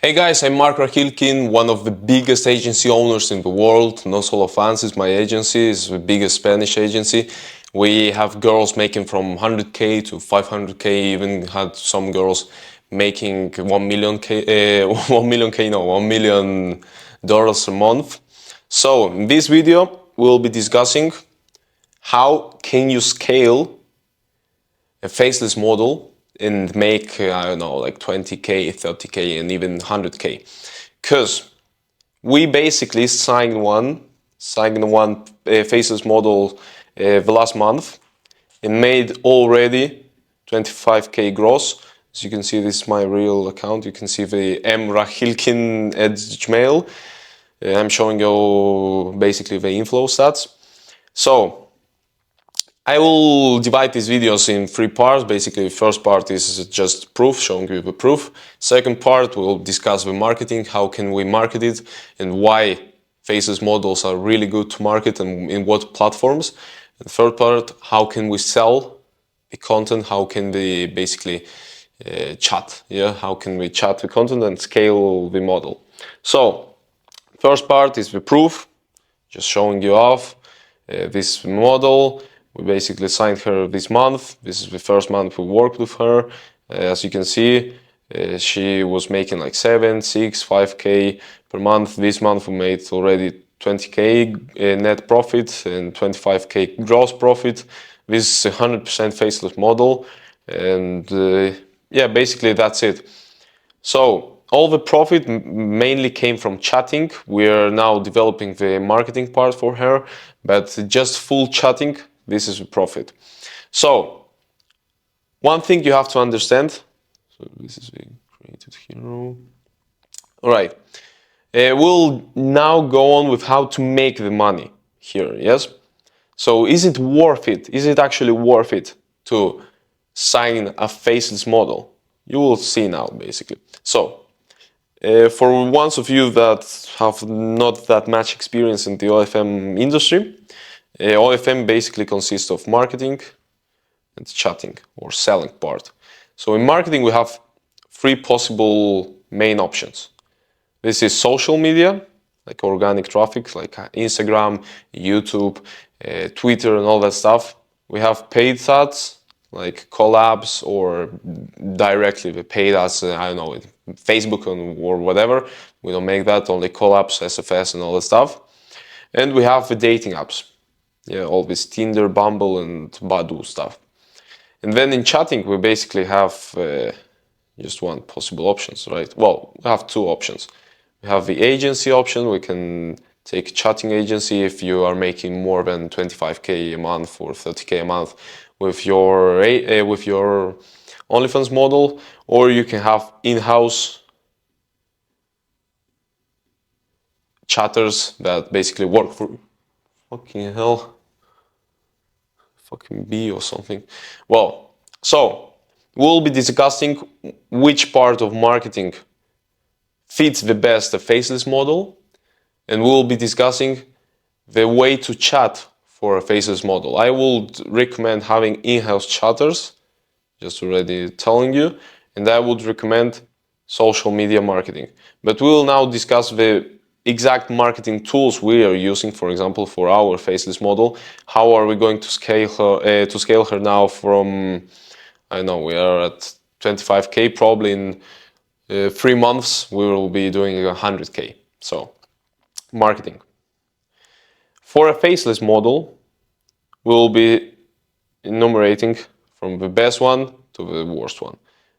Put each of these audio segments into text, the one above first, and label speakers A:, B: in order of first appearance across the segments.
A: Hey guys, I'm Mark Rahilkin, one of the biggest agency owners in the world. No Solo Fans is my agency, it's the biggest Spanish agency. We have girls making from 100k to 500k, even had some girls making 1 million k, 1 million k, no, $1 million a month. So in this video, we'll be discussing how can you scale a faceless model and make, I don't know, like 20k, 30k, and even 100k. Because we basically signed one faceless model the last month and made already 25k gross. As you can see, this is my real account. You can see the mrahilkin@gmail. I'm showing you basically the inflow stats. So I will divide these videos in three parts. Basically, the first part is just proof, showing you the proof. Second part, we'll discuss the marketing, how can we market it, and why faceless models are really good to market and in what platforms. And third part, how can we sell the content, how can we basically chat, how can we chat the content and scale the model. So, first part is the proof, just showing you off this model. We basically signed her this month. This is the first month we worked with her. As you can see, she was making like 7, 6, 5k per month. This month we made already 20k net profit and 25k gross profit. This is a 100% faceless model, and yeah, basically that's it. So all the profit mainly came from chatting. We are now developing the marketing part for her, but just full chatting, this is the profit. So one thing you have to understand, so this is a created hero. All right, we'll now go on with how to make the money here, yes? So is it worth it? Is it actually worth it to sign a faceless model? You will see now, basically. So for ones of you that have not that much experience in the OFM industry, OFM basically consists of marketing and chatting or selling part. So in marketing, we have three possible main options. This is social media, like organic traffic, like Instagram, YouTube, Twitter, and all that stuff. We have paid ads, like collabs or directly the paid ads, I don't know, Facebook or whatever. We don't make that, only collabs, SFS, and all that stuff. And we have the dating apps. All this Tinder, Bumble, and Badoo stuff. And then in chatting, we basically have just one possible options, right? Well, we have two options. We have the agency option. We can take chatting agency if you are making more than 25k a month or 30k a month with your Onlyfans model, or you can have in-house chatters that basically work for fucking hell. Fucking B or something. Well, so we'll be discussing which part of marketing fits the best a faceless model, and we'll be discussing the way to chat for a faceless model. I would recommend having in-house chatters, just already telling you, and I would recommend social media marketing. But we'll now discuss the exact marketing tools we are using, for example, for our faceless model. How are we going to scale her now from, I don't know, we are at 25k, probably in 3 months we will be doing 100k. So marketing. For a faceless model, we'll be enumerating from the best one to the worst one.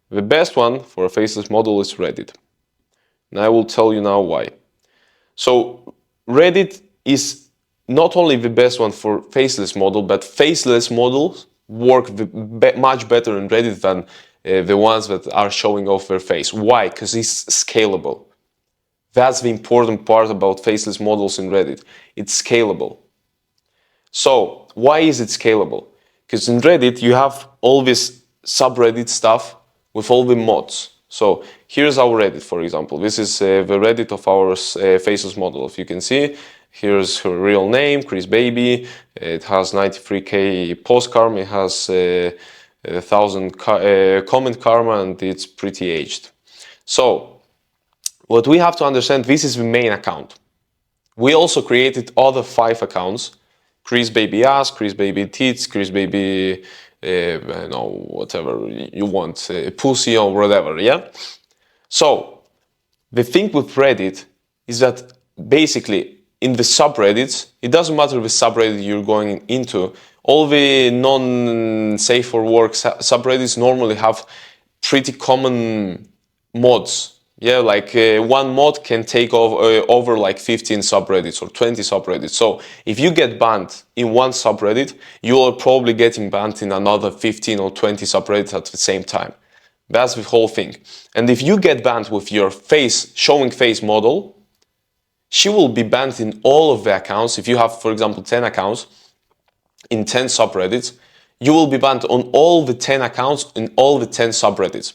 A: The best one for a faceless model is Reddit. And I will tell you now why. So Reddit is not only the best one for faceless model, but faceless models work much better in Reddit than the ones that are showing off their face. Why? Because it's scalable. That's the important part about faceless models in Reddit. It's scalable. So why is it scalable? Because in Reddit you have all this subreddit stuff with all the mods. So here's our Reddit, for example. This is the Reddit of our faceless model. If you can see, here's her real name, Chris Baby. It has 93k post karma. It has 1,000 comment karma, and it's pretty aged. So What we have to understand, this is the main account. We also created other 5 accounts: Chris Baby Ass, Chris Baby Tits, Chris Baby, whatever you want, pussy or whatever, yeah? So, the thing with Reddit is that basically in the subreddits, it doesn't matter the subreddit you're going into, all the non-safe for work subreddits normally have pretty common mods. Yeah, like one mod can take over like 15 subreddits or 20 subreddits. So if you get banned in one subreddit, you are probably getting banned in another 15 or 20 subreddits at the same time. That's the whole thing. And if you get banned with your face, showing face model, she will be banned in all of the accounts. If you have, for example, 10 accounts in 10 subreddits, you will be banned on all the 10 accounts in all the 10 subreddits.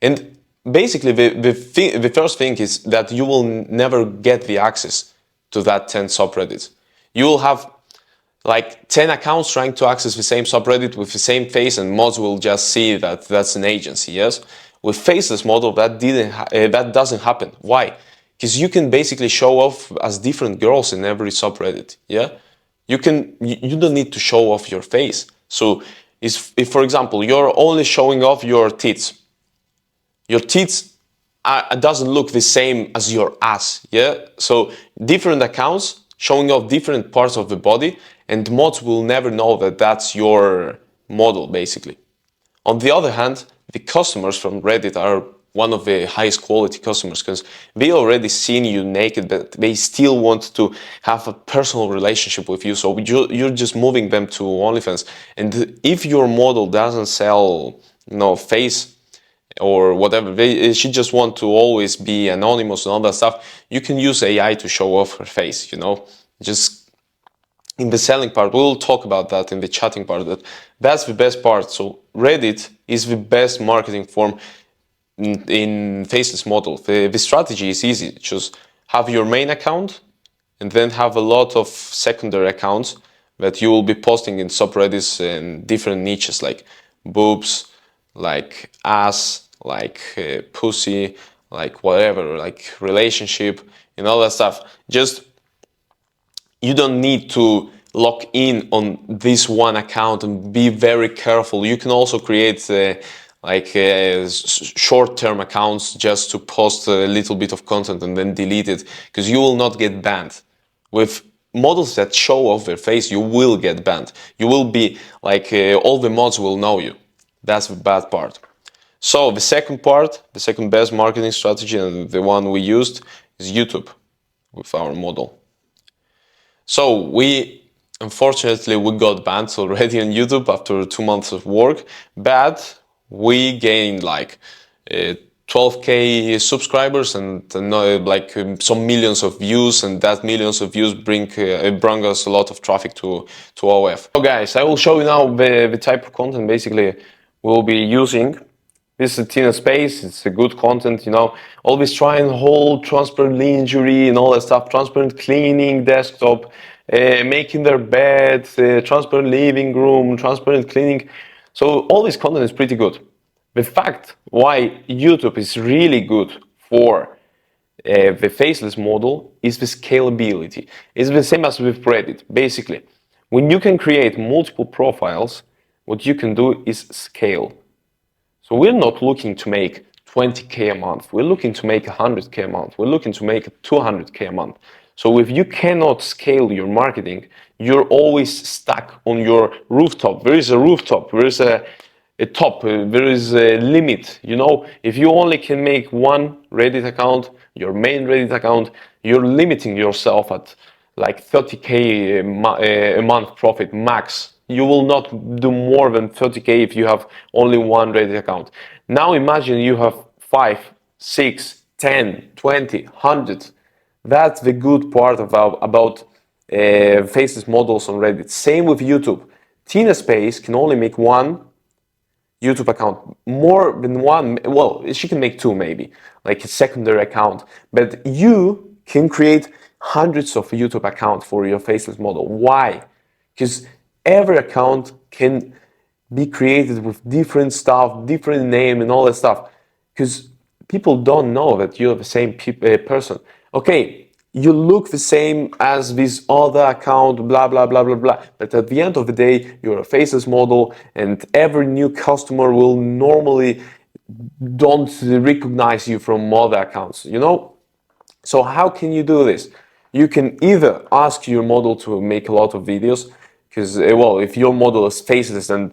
A: And basically, the first thing is that you will never get the access to that 10 subreddits. You will have like 10 accounts trying to access the same subreddit with the same face, and mods will just see that that's an agency, yes? With Faceless model, that doesn't happen. Why? Because you can basically show off as different girls in every subreddit, yeah? You don't need to show off your face. So if for example, you're only showing off your tits doesn't look the same as your ass, yeah? So different accounts showing off different parts of the body, and mods will never know that that's your model, basically. On the other hand, the customers from Reddit are one of the highest quality customers because they already seen you naked, but they still want to have a personal relationship with you. So you're just moving them to Onlyfans. And if your model doesn't sell, face or whatever, she just want to always be anonymous and all that stuff, you can use AI to show off her face, just in the selling part. We'll talk about that in the chatting part. That's the best part. So Reddit is the best marketing form in Faceless model. The strategy is easy. Just have your main account and then have a lot of secondary accounts that you will be posting in subreddits and different niches like boobs, like ass, like pussy, like whatever, like relationship and all that stuff. Just, you don't need to lock in on this one account and be very careful. You can also create short-term accounts just to post a little bit of content and then delete it, because you will not get banned. With models that show off their face, you will get banned. You will be like, all the mods will know you. That's the bad part. So the second part, the second best marketing strategy, and the one we used, is YouTube with our model. So unfortunately, we got banned already on YouTube after 2 months of work, but we gained like 12k subscribers and some millions of views, and that millions of views bring us a lot of traffic to OF. So guys, I will show you now the type of content basically we'll be using. This is Tina Space, it's a good content, always try and hold transparent lingerie and all that stuff, transparent cleaning desktop, making their bed, transparent living room, transparent cleaning. So all this content is pretty good. The fact why YouTube is really good for the Faceless model is the scalability. It's the same as with Reddit. Basically, when you can create multiple profiles, what you can do is scale. So we're not looking to make 20k a month. We're looking to make 100k a month. We're looking to make 200k a month. So if you cannot scale your marketing, you're always stuck on your rooftop. There is a rooftop. There is a top. There is a limit. If you only can make one Reddit account, your main Reddit account, you're limiting yourself at like 30k a month profit max. You will not do more than 30k if you have only one Reddit account. Now imagine you have 5, 6, 10, 20, 100. That's the good part about Faceless models on Reddit. Same with YouTube. Tina Space can only make one YouTube account. More than one, well, she can make 2 maybe, like a secondary account. But you can create hundreds of YouTube accounts for your Faceless model. Why? Because every account can be created with different stuff, different name and all that stuff. Because people don't know that you're the same person. Okay, you look the same as this other account, blah, blah, blah, blah, blah. But at the end of the day, you're a faceless model, and every new customer will normally don't recognize you from other accounts, you know? So how can you do this? You can either ask your model to make a lot of videos, because, well, if your model is faceless, and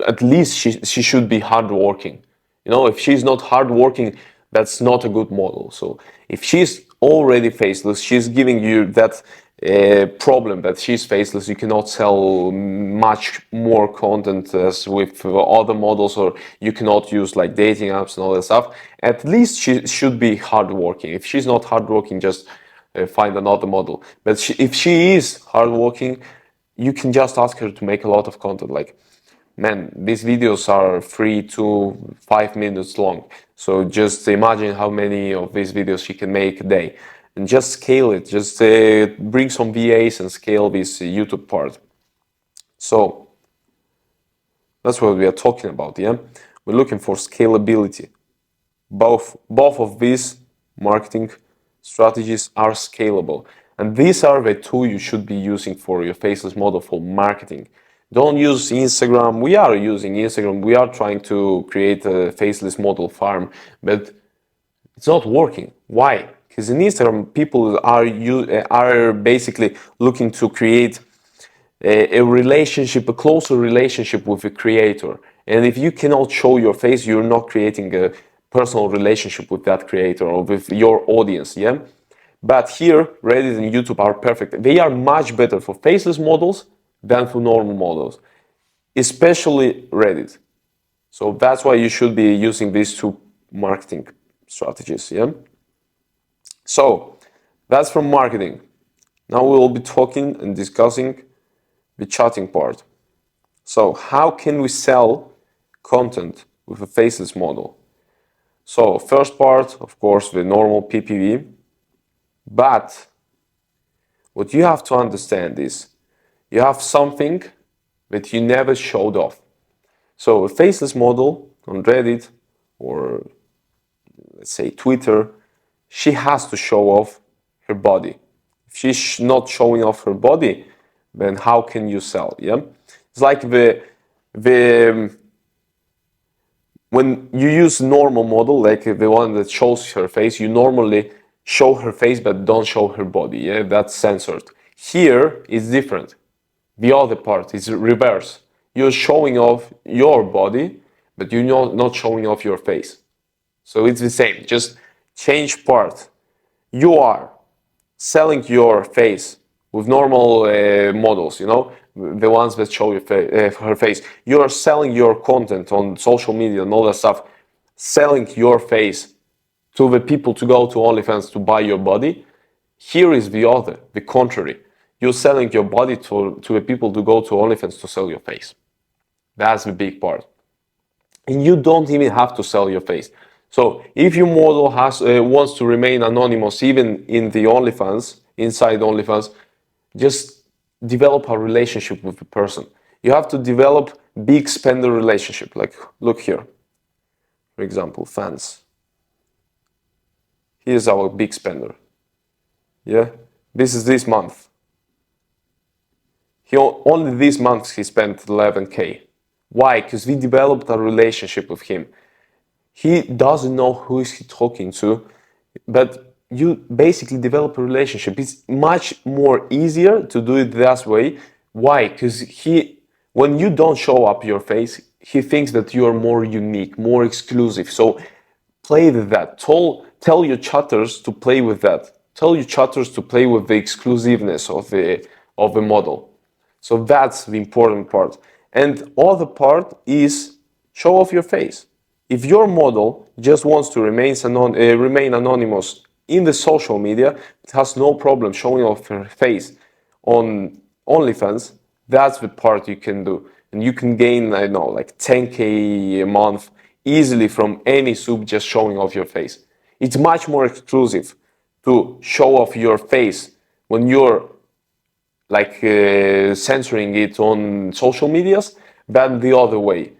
A: at least she should be hardworking. You know, if she's not hardworking, that's not a good model. So if she's already faceless, she's giving you that problem that she's faceless. You cannot sell much more content as with other models, or you cannot use like dating apps and all that stuff. At least she should be hardworking. If she's not hardworking, just find another model. But if she is hardworking, you can just ask her to make a lot of content. Like, man, these videos are 3 to 5 minutes long. So just imagine how many of these videos she can make a day. And just scale it. Just bring some VAs and scale this YouTube part. So that's what we are talking about, yeah? We're looking for scalability. Both of these marketing strategies are scalable. And these are the two you should be using for your faceless model for marketing. Don't use Instagram. We are using Instagram. We are trying to create a faceless model farm, but it's not working. Why? Because in Instagram, people are basically looking to create a relationship, a closer relationship with the creator. And if you cannot show your face, you're not creating a personal relationship with that creator or with your audience, yeah? But here, Reddit and YouTube are perfect. They are much better for faceless models than for normal models, especially Reddit. So that's why you should be using these two marketing strategies, yeah? So that's from marketing. Now we will be talking and discussing the chatting part. So how can we sell content with a faceless model? So first part, of course, the normal PPV. But what you have to understand is you have something that you never showed off. So a faceless model on Reddit or let's say Twitter, she has to show off her body. If she's not showing off her body, then how can you sell? Yeah, it's like the when you use normal model, like the one that shows her face, you normally show her face but don't show her body. Yeah, that's censored. Here it's different. The other part is reverse. You're showing off your body, but you're not showing off your face. So it's the same. Just change part. You are selling your face with normal models, you know, the ones that show your her face. You are selling your content on social media and all that stuff, selling your face to the people to go to Onlyfans to buy your body. Here is the other, the contrary. You're selling your body to the people to go to Onlyfans to sell your face. That's the big part. And you don't even have to sell your face. So if your model wants to remain anonymous, even in the OnlyFans, inside OnlyFans, just develop a relationship with the person. You have to develop big spender relationship. Like, look here, for example, fans. Here's our big spender. Yeah, this is this month. Only this month he spent 11K. Why? Because we developed a relationship with him. He doesn't know who is he talking to, but you basically develop a relationship. It's much more easier to do it that way. Why? Because when you don't show up your face, he thinks that you are more unique, more exclusive. So play with that. Tell your chatters to play with that. Tell your chatters to play with the exclusiveness of the model. So that's the important part. And other part is show off your face. If your model just wants to remain anonymous in the social media, it has no problem showing off her face on OnlyFans, that's the part you can do. And you can gain, I know, like 10K a month easily from any sub just showing off your face. It's much more exclusive to show off your face when you're like censoring it on social medias than the other way.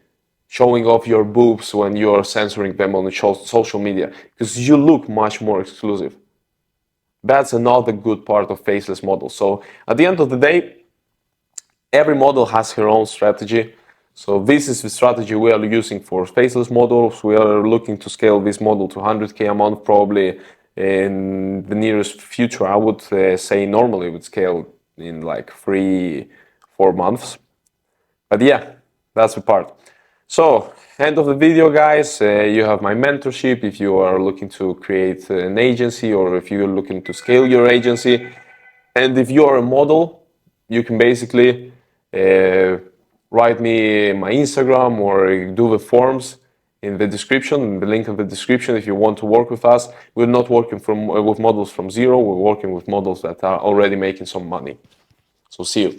A: showing off your boobs when you're censoring them on social media, because you look much more exclusive. That's another good part of faceless models. So at the end of the day, every model has her own strategy. So this is the strategy we are using for faceless models. We are looking to scale this model to 100K a month probably in the nearest future. I would say normally it would scale in like 3-4 months. But yeah, that's the part. So, end of the video, guys. You have my mentorship if you are looking to create an agency or if you're looking to scale your agency. And if you're a model, you can basically write me my Instagram or do the forms in the description, the link in the description if you want to work with us. We're not working with models from zero, we're working with models that are already making some money. So see you.